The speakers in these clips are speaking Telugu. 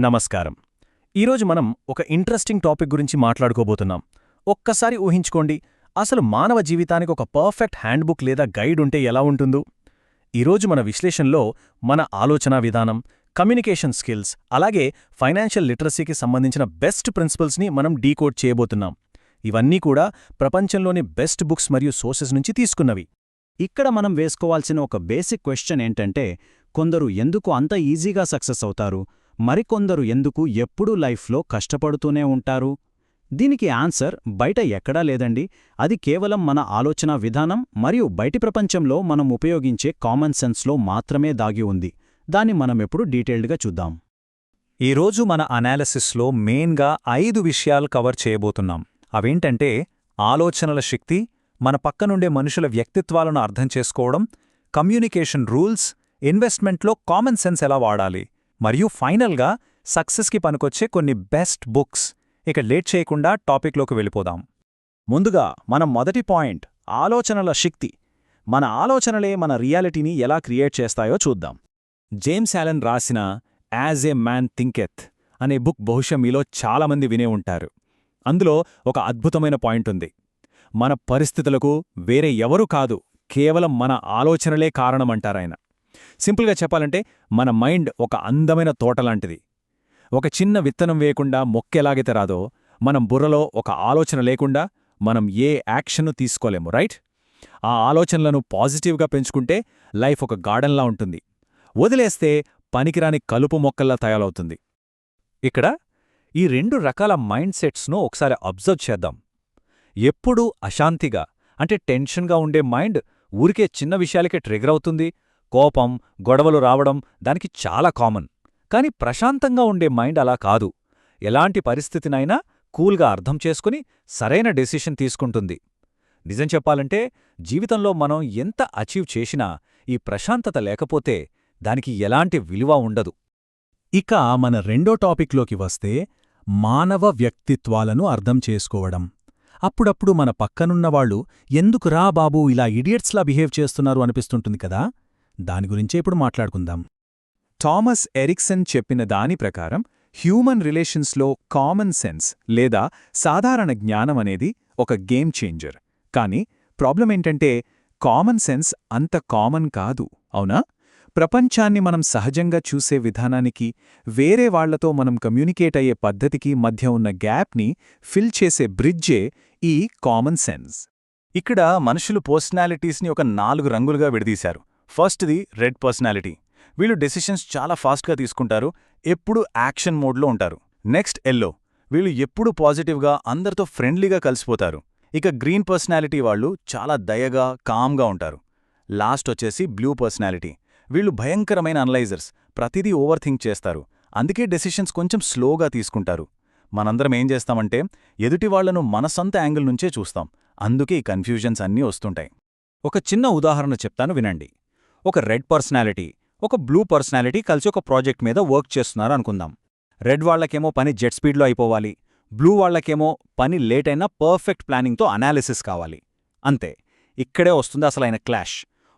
నమస్కారం. ఈరోజు మనం ఒక ఇంట్రెస్టింగ్ టాపిక్ గురించి మాట్లాడుకోబోతున్నాం. ఒక్కసారి ఊహించుకోండి, అసలు మానవ జీవితానికి ఒక పర్ఫెక్ట్ హ్యాండ్బుక్ లేదా గైడ్ ఉంటే ఎలా ఉంటుందో. ఈరోజు మన విశ్లేషణలో మన ఆలోచనా విధానం, కమ్యూనికేషన్ స్కిల్స్, అలాగే ఫైనాన్షియల్ లిటరసీకి సంబంధించిన బెస్ట్ ప్రిన్సిపల్స్ని మనం డీకోడ్ చేయబోతున్నాం. ఇవన్నీ కూడా ప్రపంచంలోని బెస్ట్ బుక్స్ మరియు సోర్సెస్ నుంచి తీసుకున్నవి. ఇక్కడ మనం వేసుకోవాల్సిన ఒక బేసిక్ క్వశ్చన్ ఏంటంటే, కొందరు ఎందుకు అంత ఈజీగా సక్సెస్ అవుతారు, మరికొందరు ఎందుకు ఎప్పుడూ లైఫ్లో కష్టపడుతూనే ఉంటారు? దీనికి ఆన్సర్ బయట ఎక్కడా లేదండి. అది కేవలం మన ఆలోచనా విధానం మరియు బయటి ప్రపంచంలో మనం ఉపయోగించే కామన్ సెన్స్లో మాత్రమే దాగి ఉంది. దాన్ని మనమెప్పుడు డీటెయిల్డ్గా చూద్దాం. ఈరోజు మన అనాలిసిస్లో మెయిన్గా 5 విషయాలు కవర్ చేయబోతున్నాం. అవేంటంటే ఆలోచనల శక్తి, మన పక్కనుండే మనుషుల వ్యక్తిత్వాలను అర్థం చేసుకోవడం, కమ్యూనికేషన్ రూల్స్, ఇన్వెస్ట్మెంట్లో కామన్ సెన్స్ ఎలా వాడాలి, మరియు ఫైనల్గా సక్సెస్కి పనికొచ్చే కొన్ని బెస్ట్ బుక్స్. ఇక లేట్ చేయకుండా టాపిక్లోకి వెళ్ళిపోదాం. ముందుగా మనం మొదటి పాయింట్, ఆలోచనల శక్తి. మన ఆలోచనలే మన రియాలిటీని ఎలా క్రియేట్ చేస్తాయో చూద్దాం. జేమ్స్ ఆలెన్ రాసిన యాజ్ ఏ మ్యాన్ థింకెత్ అనే బుక్ బహుశా మీలో చాలామంది వినే ఉంటారు. అందులో ఒక అద్భుతమైన పాయింట్ ఉంది. మన పరిస్థితులకు వేరే ఎవరూ కాదు, కేవలం మన ఆలోచనలే కారణమంటారాయన. సింపుల్గా చెప్పాలంటే మన మైండ్ ఒక అందమైన తోటలాంటిది. ఒక చిన్న విత్తనం వేయకుండా మొక్కెలాగైతే రాదో, మనం బుర్రలో ఒక ఆలోచన లేకుండా మనం ఏ యాక్షన్ను తీసుకోలేము, రైట్? ఆ ఆలోచనలను పాజిటివ్గా పెంచుకుంటే లైఫ్ ఒక గార్డెన్లా ఉంటుంది. వదిలేస్తే పనికిరాని కలుపు మొక్కల్లా తయారవుతుంది. ఇక్కడ ఈ 2 రకాల మైండ్ సెట్స్ను ఒకసారి అబ్జర్వ్ చేద్దాం. ఎప్పుడూ అశాంతిగా అంటే టెన్షన్గా ఉండే మైండ్ ఊరికే చిన్న విషయాలకే ట్రిగర్ అవుతుంది. కోపం, గొడవలు రావడం దానికి చాలా కామన్. కాని ప్రశాంతంగా ఉండే మైండ్ అలా కాదు. ఎలాంటి పరిస్థితినైనా కూల్గా అర్థం చేసుకుని సరైన డెసిషన్ తీసుకుంటుంది. నిజం చెప్పాలంటే జీవితంలో మనం ఎంత అచీవ్ చేసినా ఈ ప్రశాంతత లేకపోతే దానికి ఎలాంటి విలువ ఉండదు. ఇక మన రెండో టాపిక్లోకి వస్తే మానవ వ్యక్తిత్వాలను అర్థం చేసుకోవడం. అప్పుడప్పుడు మన పక్కనున్నవాళ్లు ఎందుకురా బాబూ ఇలా ఇడియట్స్లా బిహేవ్ చేస్తున్నారు అనిపిస్తుంటుంది కదా. దాని గురించే ఇప్పుడు మాట్లాడుకుందాం. థామస్ ఎరిక్సన్ చెప్పిన దాని ప్రకారం హ్యూమన్ రిలేషన్స్లో కామన్ సెన్స్ లేదా సాధారణ జ్ఞానం అనేది ఒక గేమ్ చేంజర్. కానీ ప్రాబ్లం ఏంటంటే కామన్ సెన్స్ అంత కామన్ కాదు, అవునా? ప్రపంచాన్ని మనం సహజంగా చూసే విధానానికి, వేరే వాళ్లతో మనం కమ్యూనికేట్ అయ్యే పద్ధతికి మధ్య ఉన్న గ్యాప్ని ఫిల్ చేసే బ్రిడ్జే ఈ కామన్ సెన్స్. ఇక్కడ మనుషులు పర్సనాలిటీస్ని ఒక 4 రంగులుగా విడదీశారు. ఫస్ట్ది రెడ్ పర్సనాలిటీ. వీళ్ళు డెసిషన్స్ చాలా ఫాస్ట్గా తీసుకుంటారు, ఎప్పుడూ యాక్షన్ మోడ్లో ఉంటారు. Next yellow. వీళ్ళు ఎప్పుడూ పాజిటివ్గా అందరితో ఫ్రెండ్లీగా కలిసిపోతారు. ఇక గ్రీన్ పర్సనాలిటీ వాళ్ళు చాలా దయగా, కామ్గా ఉంటారు. లాస్ట్ వచ్చేసి బ్లూ పర్సనాలిటీ. వీళ్ళు భయంకరమైన అనలైజర్స్, ప్రతిదీ ఓవర్ థింక్ చేస్తారు. అందుకే డెసిషన్స్ కొంచెం స్లోగా తీసుకుంటారు. మనందరం ఏం చేస్తామంటే ఎదుటివాళ్లను మన సొంత యాంగిల్ నుంచే చూస్తాం. అందుకే ఈ కన్ఫ్యూజన్స్ అన్నీ వస్తుంటాయి. ఒక చిన్న ఉదాహరణ చెప్తాను వినండి. ఒక రెడ్ పర్సనాలిటీ, ఒక బ్లూ పర్సనాలిటీ కలిసి ఒక ప్రాజెక్ట్ మీద వర్క్ చేస్తున్నారు అనుకుందాం. రెడ్ వాళ్లకేమో పని జెట్ స్పీడ్లో అయిపోవాలి, బ్లూ వాళ్లకేమో పని లేట్ అయినా పర్ఫెక్ట్ ప్లానింగ్తో అనాలిసిస్ కావాలి. అంతే, ఇక్కడే వస్తుంది అసలైన క్లాష్.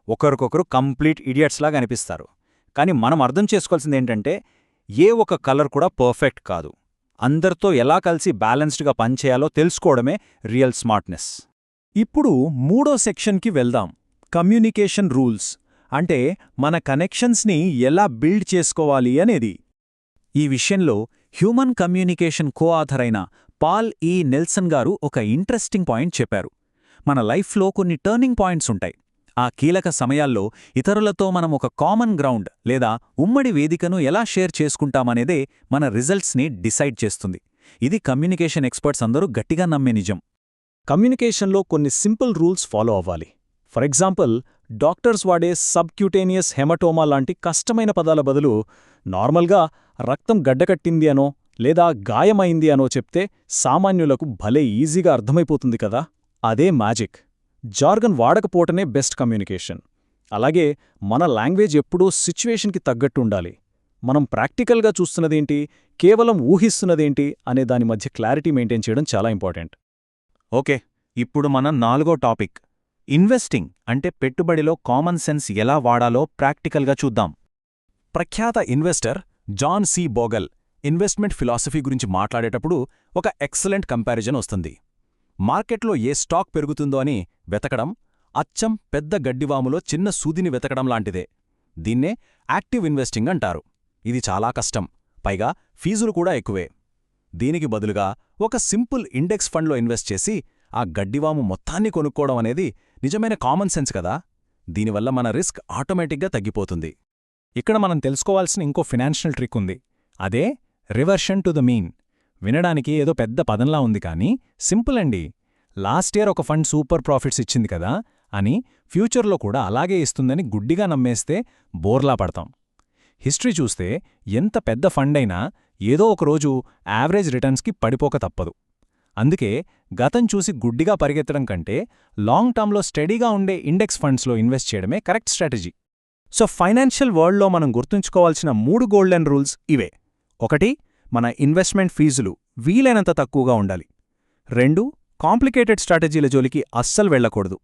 ఒకరికొకరు కంప్లీట్ ఇడియట్స్లాగా అనిపిస్తారు. కానీ మనం అర్థం చేసుకోవాల్సిందేంటంటే ఏ ఒక కలర్ కూడా పర్ఫెక్ట్ కాదు. అందరితో ఎలా కలిసి బ్యాలెన్స్డ్గా పనిచేయాలో తెలుసుకోవడమే రియల్ స్మార్ట్నెస్. ఇప్పుడు మూడో సెక్షన్కి వెళ్దాం. కమ్యూనికేషన్ రూల్స్ అంటే మన కనెక్షన్స్ని ఎలా బిల్డ్ చేసుకోవాలి అనేది. ఈ విషయంలో హ్యూమన్ కమ్యూనికేషన్ కో-ఆథర్ అయిన పాల్ ఈ నెల్సన్ గారు ఒక ఇంట్రెస్టింగ్ పాయింట్ చెప్పారు. మన లైఫ్లో కొన్ని టర్నింగ్ పాయింట్స్ ఉంటాయి. ఆ కీలక సమయాల్లో ఇతరులతో మనం ఒక కామన్ గ్రౌండ్ లేదా ఉమ్మడి వేదికను ఎలా షేర్ చేసుకుంటామనేదే మన రిజల్ట్స్ని డిసైడ్ చేస్తుంది. ఇది కమ్యూనికేషన్ ఎక్స్పర్ట్స్ అందరూ గట్టిగా నమ్మే నిజం. కమ్యూనికేషన్లో కొన్ని సింపుల్ రూల్స్ ఫాలో అవ్వాలి. ఫర్ ఎగ్జాంపుల్, డాక్టర్స్ వాడే సబ్క్యూటేనియస్ హెమటోమా లాంటి కష్టమైన పదాల బదులు నార్మల్గా రక్తం గడ్డకట్టింది అనో లేదా గాయమైంది అనో చెప్తే సామాన్యులకు భలే ఈజీగా అర్థమైపోతుంది కదా. అదే మ్యాజిక్. జార్గన్ వాడకపోవటమే బెస్ట్ కమ్యూనికేషన్. అలాగే మన లాంగ్వేజ్ ఎప్పుడూ సిచ్యువేషన్కి తగ్గట్టు ఉండాలి. మనం ప్రాక్టికల్గా చూస్తున్నదేంటి, కేవలం ఊహిస్తున్నదేంటి అనే దాని మధ్య క్లారిటీ మెయింటైన్ చేయడం చాలా ఇంపార్టెంట్. ఓకే, ఇప్పుడు మన 4గో టాపిక్ ఇన్వెస్టింగ్ అంటే పెట్టుబడిలో కామన్ సెన్స్ ఎలా వాడాలో ప్రాక్టికల్గా చూద్దాం. ప్రఖ్యాత investor John C Bogle investment philosophy గురించి మాట్లాడేటప్పుడు ఒక ఎక్సలెంట్ కంపారిజన్ వస్తుంది. మార్కెట్లో ఏ స్టాక్ పెరుగుతుందో అని వెతకడం అచ్చం పెద్ద గడ్డివాములో చిన్న సూదిని వెతకడం లాంటిదే. దీన్నే యాక్టివ్ ఇన్వెస్టింగ్ అంటారు. ఇది చాలా కష్టం, పైగా ఫీజులు కూడా ఎక్కువే. దీనికి బదులుగా ఒక సింపుల్ ఇండెక్స్ ఫండ్లో ఇన్వెస్ట్ చేసి ఆ గడ్డివాము మొత్తాన్ని కొనుక్కోవడం అనేది నిజమైన కామన్ సెన్స్ కదా. దీనివల్ల మన రిస్క్ ఆటోమేటిక్గా తగ్గిపోతుంది. ఇక్కడ మనం తెలుసుకోవాల్సిన ఇంకో ఫినాన్షియల్ ట్రిక్ ఉంది. అదే రివర్షన్ టు ద మీన్. వినడానికి ఏదో పెద్ద పదంలా ఉంది కానీ సింపుల్ అండి. లాస్ట్ ఇయర్ ఒక ఫండ్ సూపర్ ప్రాఫిట్స్ ఇచ్చింది కదా అని ఫ్యూచర్లో కూడా అలాగే ఇస్తుందని గుడ్డిగా నమ్మేస్తే బోర్లా పడతాం. హిస్టరీ చూస్తే ఎంత పెద్ద ఫండ్ అయినా ఏదో ఒకరోజు యావరేజ్ రిటర్న్స్కి పడిపోక తప్పదు. అందుకే గతం చూసి గుడ్డిగా పరిగెత్తడం కంటే లాంగ్ టర్మ్లో స్టడీగా ఉండే ఇండెక్స్ ఫండ్స్లో ఇన్వెస్ట్ చేయడమే కరెక్ట్ స్ట్రాటజీ. సో ఫైనాన్షియల్ వరల్డ్లో మనం గుర్తుంచుకోవాల్సిన 3 గోల్డెన్ రూల్స్ ఇవే. 1, మన ఇన్వెస్ట్మెంట్ ఫీజులు వీలైనంత తక్కువగా ఉండాలి. 2, కాంప్లికేటెడ్ స్ట్రాటజీల జోలికి అస్సలు వెళ్లకూడదు.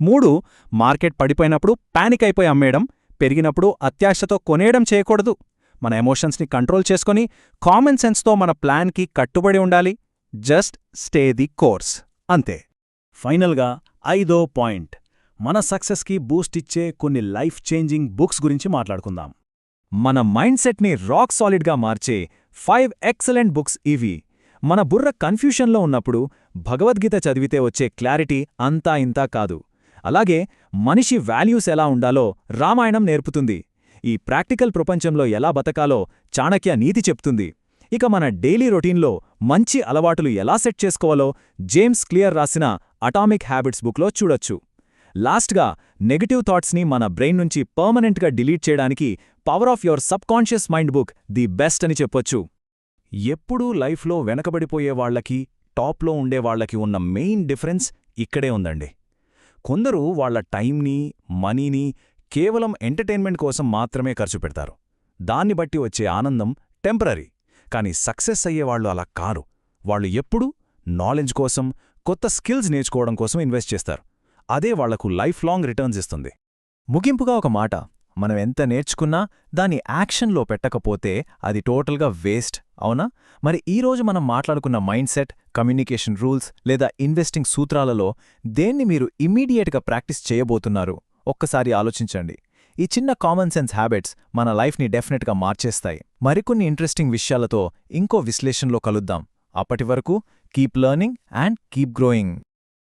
3, మార్కెట్ పడిపోయినప్పుడు పానిక్ అయిపోయి అమ్మేయడం, పెరిగినప్పుడు అత్యాశతో కొనేయడం చేయకూడదు. మన ఎమోషన్స్ని కంట్రోల్ చేసుకొని కామన్ సెన్స్తో మన ప్లాన్కి కట్టుబడి ఉండాలి. జస్ట్ స్టే ది కోర్స్, అంతే. ఫైనల్గా 5వ పాయింట్, మన సక్సెస్కి బూస్ట్ ఇచ్చే కొన్ని లైఫ్ చేంజింగ్ బుక్స్ గురించి మాట్లాడుకుందాం. మన మైండ్ సెట్ని రాక్ సాలిడ్గా మార్చే 5 ఎక్సలెంట్ బుక్స్ ఇవి. మన బుర్ర కన్ఫ్యూషన్లో ఉన్నప్పుడు భగవద్గీత చదివితే వచ్చే క్లారిటీ అంతా ఇంతా కాదు. అలాగే మనిషి వాల్యూస్ ఎలా ఉండాలో రామాయణం నేర్పుతుంది. ఈ ప్రాక్టికల్ ప్రపంచంలో ఎలా బతకాలో చాణక్య నీతి చెప్తుంది. ఇక మన డైలీ రొటీన్లో మంచి అలవాటులు ఎలా సెట్ చేసుకోవాలో జేమ్స్ క్లియర్ రాసిన అటామిక్ హ్యాబిట్స్ బుక్లో చూడొచ్చు. లాస్ట్గా నెగటివ్ థాట్స్ని మన బ్రెయిన్ నుంచి పర్మనెంట్గా డిలీట్ చేయడానికి power of your subconscious mind book the best అని చెప్పొచ్చు. ఎప్పుడూ లైఫ్లో వెనకబడిపోయేవాళ్లకి, టాప్లో ఉండేవాళ్లకి ఉన్న మెయిన్ డిఫరెన్స్ ఇక్కడే ఉందండి. కొందరు వాళ్ల టైంని, మనీని కేవలం ఎంటర్టైన్మెంట్ కోసం మాత్రమే ఖర్చు పెడతారు. దాన్ని బట్టి వచ్చే ఆనందం టెంపరరీ. కానీ సక్సెస్ అయ్యేవాళ్లు అలా కారు. వాళ్ళు ఎప్పుడూ నాలెడ్జ్ కోసం, కొత్త స్కిల్స్ నేర్చుకోవడం కోసం ఇన్వెస్ట్ చేస్తారు. అదే వాళ్లకు లైఫ్ లాంగ్ రిటర్న్స్ ఇస్తుంది. ముగింపుగా ఒక మాట, మనం ఎంత నేర్చుకున్నా దాన్ని యాక్షన్లో పెట్టకపోతే అది టోటల్గా వేస్ట్, అవునా? మరి ఈరోజు మనం మాట్లాడుకున్న మైండ్ సెట్, కమ్యూనికేషన్ రూల్స్ లేదా ఇన్వెస్టింగ్ సూత్రాలలో దేన్ని మీరు ఇమ్మీడియేట్గా ప్రాక్టీస్ చేయబోతున్నారు? ఒక్కసారి ఆలోచించండి. ఈ చిన్న కామన్ సెన్స్ హ్యాబిట్స్ మన లైఫ్ని డెఫినెట్గా మార్చేస్తాయి. మరికొన్ని ఇంట్రెస్టింగ్ విషయాలతో ఇంకో విశ్లేషణలో కలుద్దాం. అప్పటి వరకు keep learning and keep growing.